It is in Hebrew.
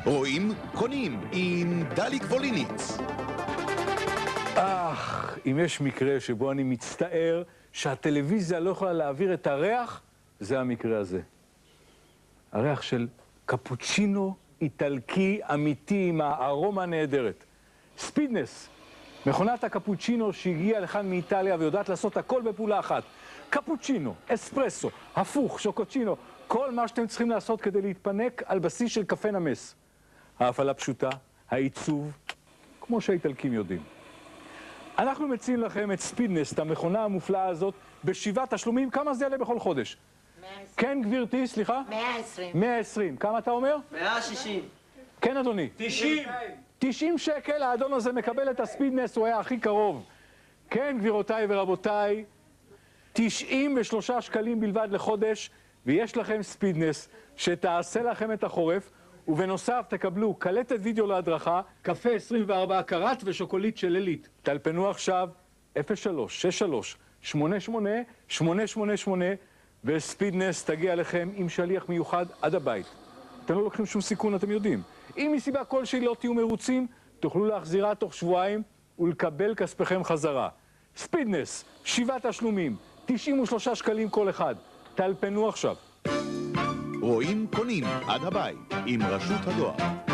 רואים, קונים עם דליק ווליניץ. אם יש מקרה שבו אני מצטער שהטלוויזיה לא יכולה להעביר את הריח, זה המקרה הזה. הריח של קפוצ'ינו איטלקי אמיתי עם הארומה הנהדרת. ספידנס, מכונת הקפוצ'ינו שהגיעה לכאן מאיטליה ויודעת לעשות הכל בפעולה אחת. קפוצ'ינו, אספרסו, הפוך, שוקוצ'ינו, כל מה שאתם צריכים לעשות כדי להתפנק על בסיס של קפה נמס. ההפעלה פשוטה, העיצוב, כמו שהאיטלקים יודעים. אנחנו מציעים לכם את ספידנס, את המכונה המופלאה הזאת, ב7 תשלומים. כמה זה יעלה בכל חודש? 120. כן, גבירתי, סליחה? 120. 120. כמה אתה אומר? 160. כן, אדוני. 90. 90 שקל, האדון הזה מקבל את הספידנס, הוא היה הכי קרוב. כן, גבירותיי ורבותיי, 93 שקלים בלבד לחודש, ויש לכם ספידנס שתעשה לכם את החורף, ובנוסף תקבלו קלטת וידאו להדרכה, קפה 24 קראט ושוקולית של עילית. טלפנו עכשיו 03-63-88-888 וספידנס תגיע לכם עם שליח מיוחד עד הבית. אתם לא לוקחים שום סיכון, אתם יודעים. אם מסיבה כלשהי לא תהיו מרוצים, תוכלו להחזירה תוך שבועיים ולקבל כספכם חזרה. ספידנס, 7 תשלומים, 93 שקלים כל אחד. טלפנו עכשיו. רואים, קונים עד הבית עם רשות הדואר.